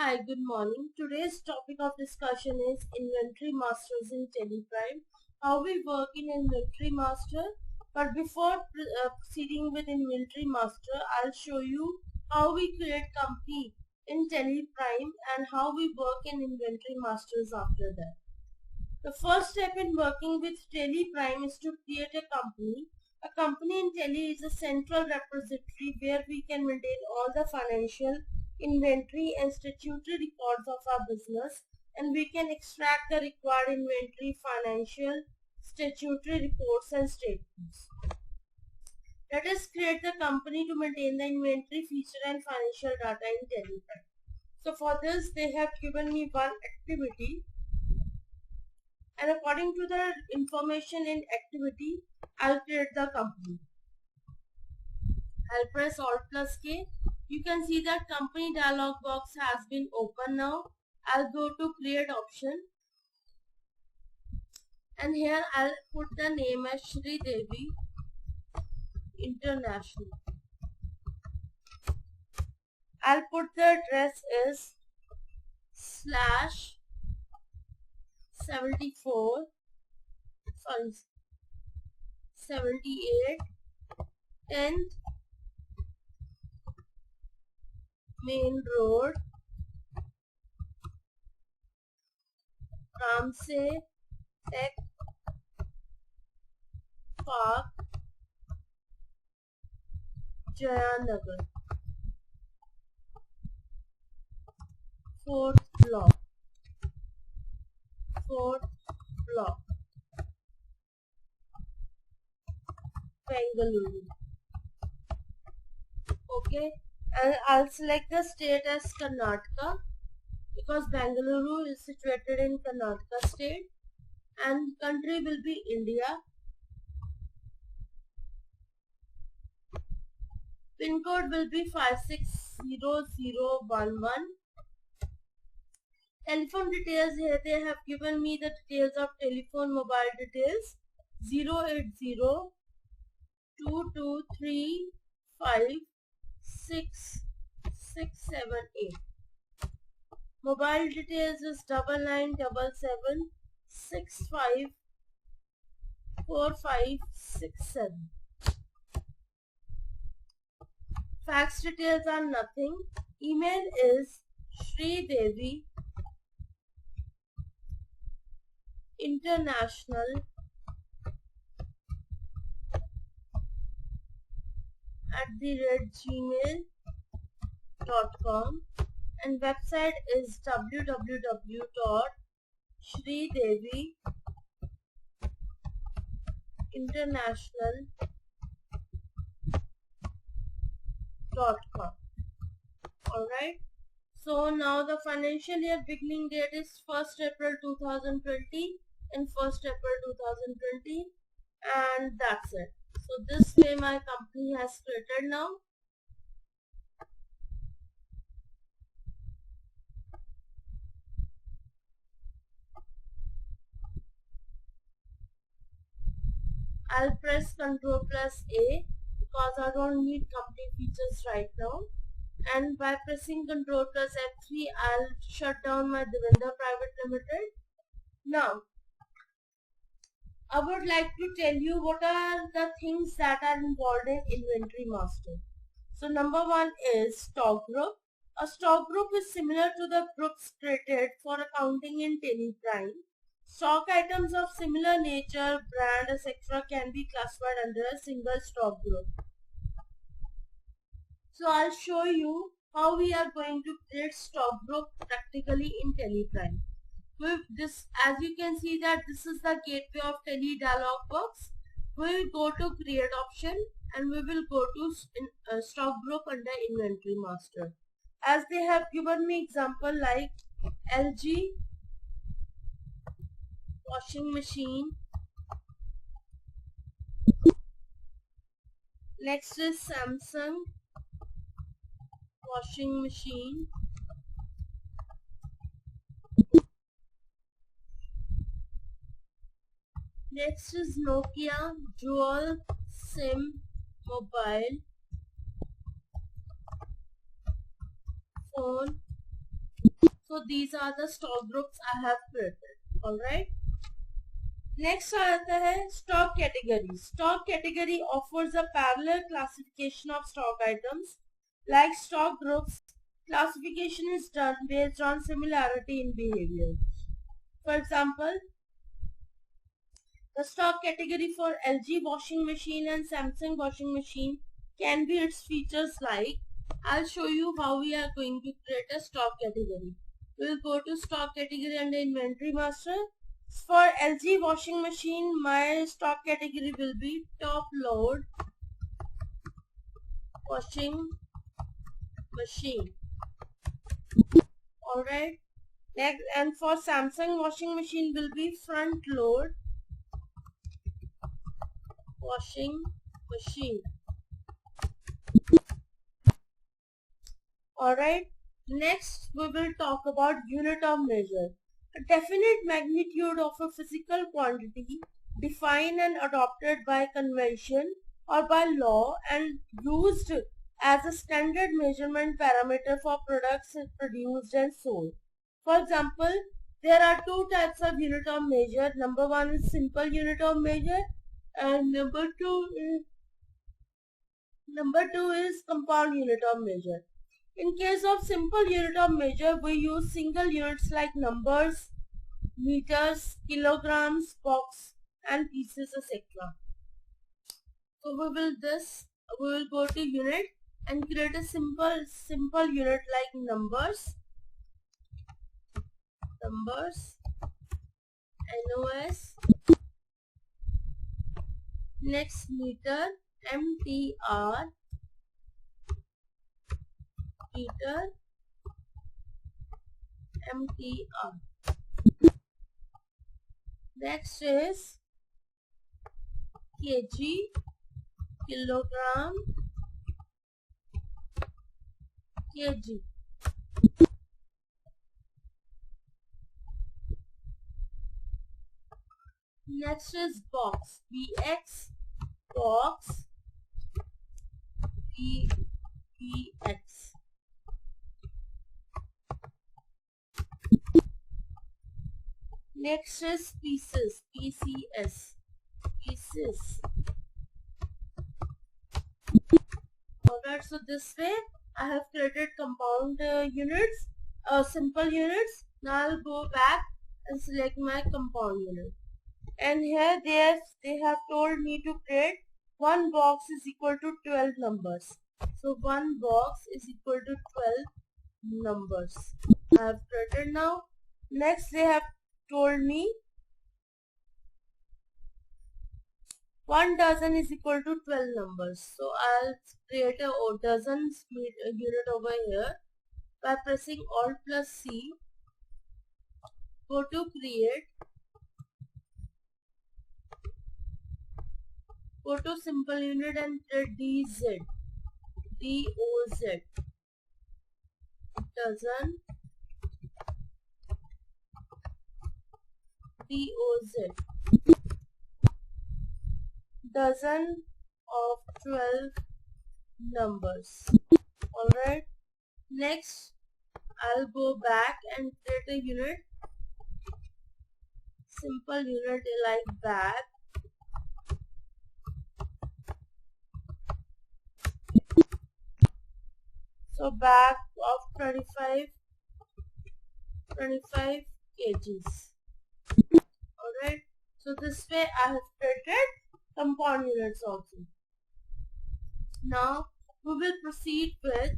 Hi, good morning. Today's topic of discussion is Inventory Masters in Teleprime. How we work in Inventory Master. But before proceeding with Inventory Master, I'll show you how we create company in Teleprime and how we work in Inventory Masters after that. The first step in working with Teleprime is to create a company. A company in Tele is a central repository where we can maintain all the financial, inventory and statutory records of our business, and we can extract the required inventory, financial, statutory reports and statements. Let us create the company to maintain the inventory, feature and financial data in Teleprime. So for this they have given me one activity, and according to the information in activity, I'll create the company. I'll press Alt plus K. You can see that company dialog box has been opened now. I'll go to create option, and here I'll put the name as Shri Devi International. I'll put the address is /78 10th Main Road, Ramsey Tech Park, Jayanagar, 4th block, Bengaluru. Okay, and I'll select the state as Karnataka because Bengaluru is situated in Karnataka state, and country will be India. Pin code will be 560011. Telephone details, here they have given me the details of telephone mobile details 08022356678. Mobile details is 9977654567. Fax details are nothing. Email is Sridevi International @gmail.com, and website is www.srideviinternational.com. Alright. So now the financial year beginning date is 1st April 2020 and 1st April 2020, and that's it. So this way my company has created now. I'll press Ctrl plus A because I don't need company features right now. And by pressing Ctrl plus F3, I'll shut down my Devendra Private Limited. Now, I would like to tell you what are the things that are involved in Inventory Master. So number one is stock group. A stock group is similar to the groups created for accounting in Teleprime. Stock items of similar nature, brand, etc. can be classified under a single stock group. So I'll show you how we are going to create stock group practically in Teleprime. With this, as you can see that this is the gateway of Tele dialog box. We will go to create option and we will go to stock group under Inventory Master. As they have given me example like LG washing machine. Next is Samsung washing machine. Next is Nokia dual SIM mobile phone. So these are the stock groups I have created. Alright. Next आता है stock category. Stock category offers a parallel classification of stock items. Like stock groups, classification is done based on similarity in behavior. For example, the stock category for LG washing machine and Samsung washing machine can be its features like. I'll show you how we are going to create a stock category. We'll go to stock category under inventory master. For LG washing machine, my stock category will be top load washing machine. Alright. Next, and for Samsung washing machine will be front load washing machine. Alright. Next, we will talk about unit of measure. A definite magnitude of a physical quantity defined and adopted by convention or by law and used as a standard measurement parameter for products produced and sold. For example, there are two types of unit of measure. Number one is simple unit of measure and number two is compound unit of measure. In case of simple unit of measure, we use single units like numbers, meters, kilograms, box and pieces, etc. So we will go to unit and create a simple unit like numbers, NOS. Next meter, MTR, meter, MTR. Next is kg, kilogram, kg. Next is box, BX, box, BX. Next is pieces, PCS, pieces. Alright, so this way I have created compound units, simple units. Now I'll go back and select my compound unit. And here they have told me to create one box is equal to 12 numbers. So one box is equal to 12 numbers. I have created now. Next they have told me 1 dozen is equal to 12 numbers. So I'll create a dozen unit over here by pressing Alt plus C. Go to create. Go to simple unit and create DOZ. Dozen. DOZ. Dozen of 12 numbers. Alright. Next, I'll go back and create a unit. Simple unit like bag. So bag of 25 kgs. Alright. So this way I have created compound units also. Now we will proceed with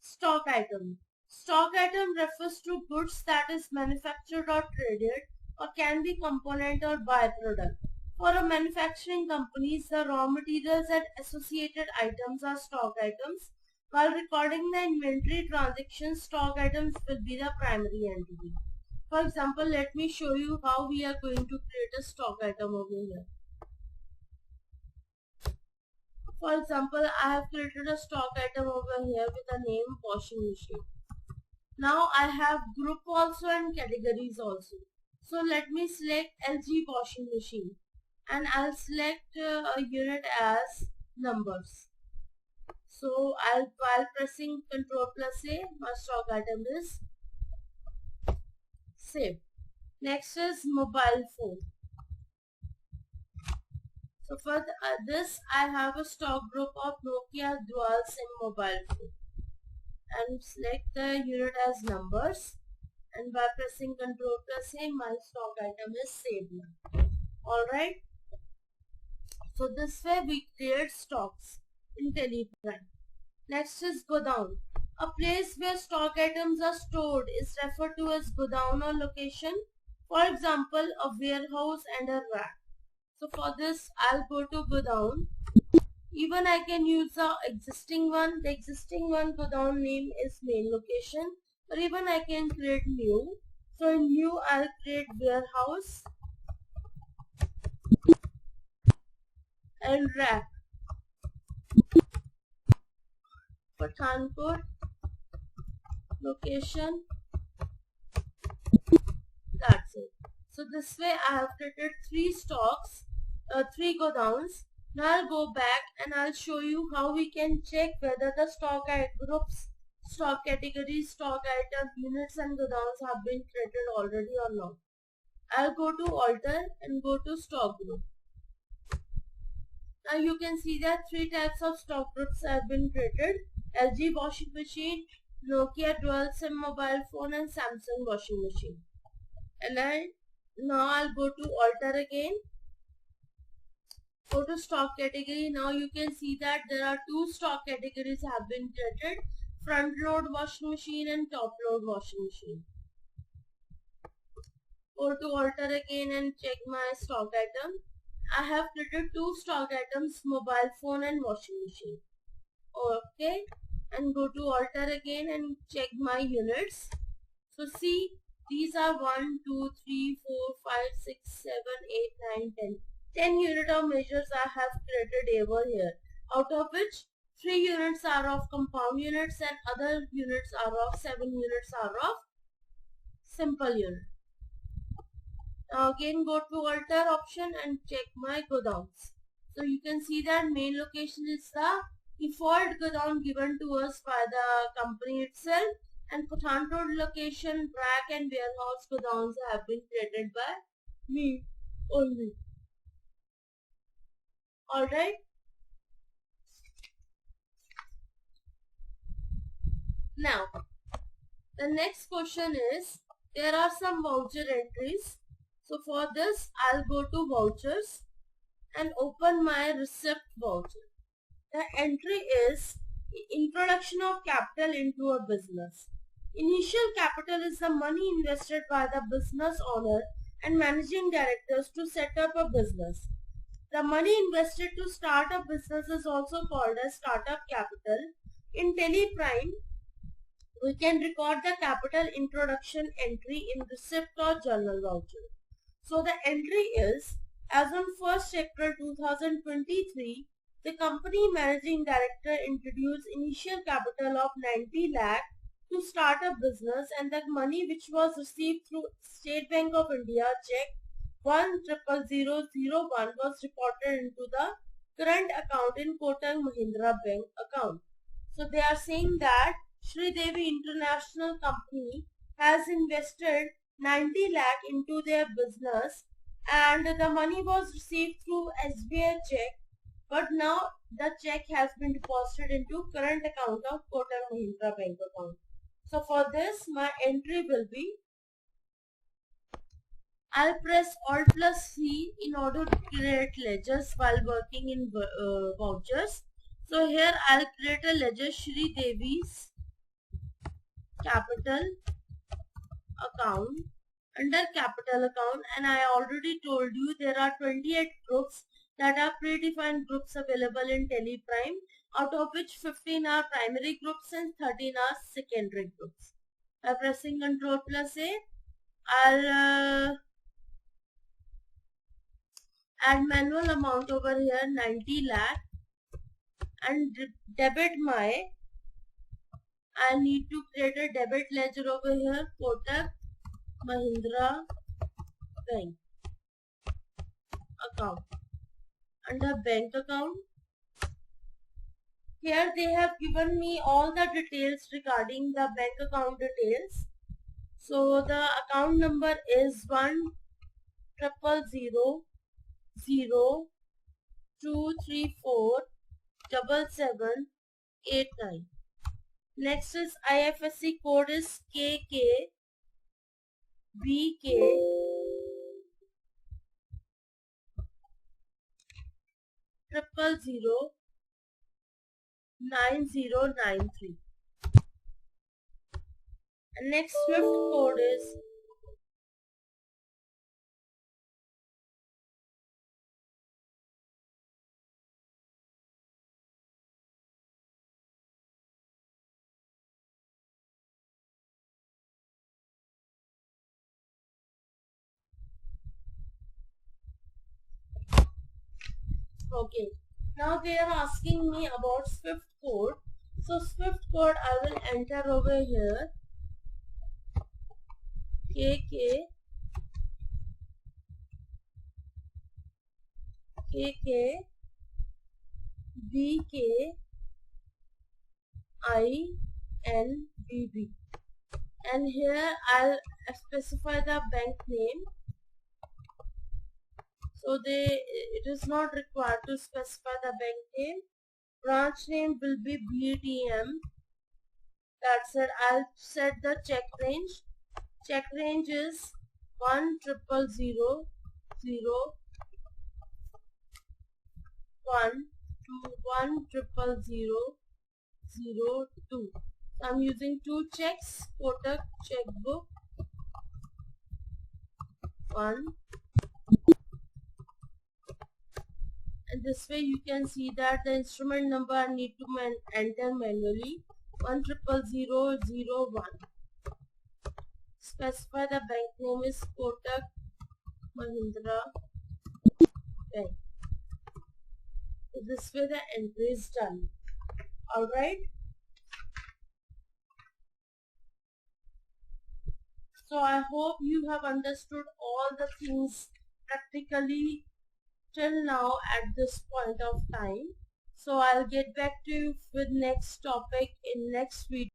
stock item. Stock item refers to goods that is manufactured or traded or can be component or byproduct. For a manufacturing companies, the raw materials and associated items are stock items. While recording the inventory transactions, stock items will be the primary entity. For example, let me show you how we are going to create a stock item over here. For example, I have created a stock item over here with the name washing machine. Now I have group also and categories also. So let me select LG washing machine and I'll select a unit as numbers. So while pressing Ctrl plus A, my stock item is saved. Next is mobile phone. So for this, I have a stock group of Nokia dual SIM mobile phone, and select the unit as numbers, and by pressing Ctrl plus A, my stock item is saved now. Alright, so this way we create stocks in Teleprime. Next is godown. A place where stock items are stored is referred to as godown or location. For example, a warehouse and a rack. So for this, I'll go to godown. Even I can use the existing one. The existing one godown name is main location. Or even I can create new. So in new, I'll create warehouse and rack. Pathankot location. That's it. So this way I have created three stocks, three godowns. Now I'll go back and I'll show you how we can check whether the stock groups, stock categories, stock item, units and godowns have been created already or not. I'll go to alter and go to stock group. Now you can see that three types of stock groups have been created: LG washing machine, Nokia dual SIM mobile phone and Samsung washing machine. And now I'll go to alter again, go to stock category. Now you can see that there are two stock categories have been created: front load washing machine and top load washing machine. Go to alter again and check my stock item. I have created two stock items: mobile phone and washing machine. Okay, and go to alter again and check my units. So see, these are 1, 2, 3, 4, 5, 6, 7, 8, 9, 10. 10 unit of measures I have created over here, out of which 3 units are of compound units and other units are of 7 units are of simple unit. Now again go to alter option and check my godowns. So you can see that main location is the default godown given to us by the company itself, and Pathankot location, rack and warehouse godowns have been created by me only. Alright. Now, the next question is, there are some voucher entries. So for this, I'll go to vouchers and open my receipt voucher. The entry is introduction of capital into a business. Initial capital is the money invested by the business owner and managing directors to set up a business. The money invested to start a business is also called as startup capital. In Teleprime, we can record the capital introduction entry in receipt or journal voucher. So the entry is, as on 1st April 2023, the company managing director introduced initial capital of 90 lakh to start a business, and the money which was received through State Bank of India check 1000001 was reported into the current account in Kotak Mahindra Bank account. So they are saying that Shri Devi International Company has invested 90 lakh into their business and the money was received through SBI check, but now the check has been deposited into current account of Kotak Mahindra Bank account. So for this, my entry will be, I'll press Alt plus C in order to create ledgers while working in vouchers. So here I'll create a ledger Shri Devi's capital account under capital account, and I already told you there are 28 groups that are predefined groups available in Teleprime, out of which 15 are primary groups and 13 are secondary groups. By pressing Ctrl plus A, I'll add manual amount over here 90 lakh and debit my, I need to create a debit ledger over here, Kotak Mahindra Bank account. Under bank account, Here they have given me all the details regarding the bank account details. So the account number is 10002347789. Next is IFSC code is KKBK 0009093. And next SWIFT code is okay. Now they are asking me about SWIFT code. So SWIFT code I will enter over here. KK BK INBB, and here I'll specify the bank name. So it is not required to specify the bank name. Branch name will be BTM. That's it. I'll set the check range. Check range is 1000001 to 1000002. I'm using two checks. Kotak checkbook 1, and this way you can see that the instrument number I need to enter manually 1000001. Specify the bank name is Kotak Mahindra Bank. So this way the entry is done. Alright. So I hope you have understood all the things practically till now at this point of time. So I'll get back to you with next topic in next video.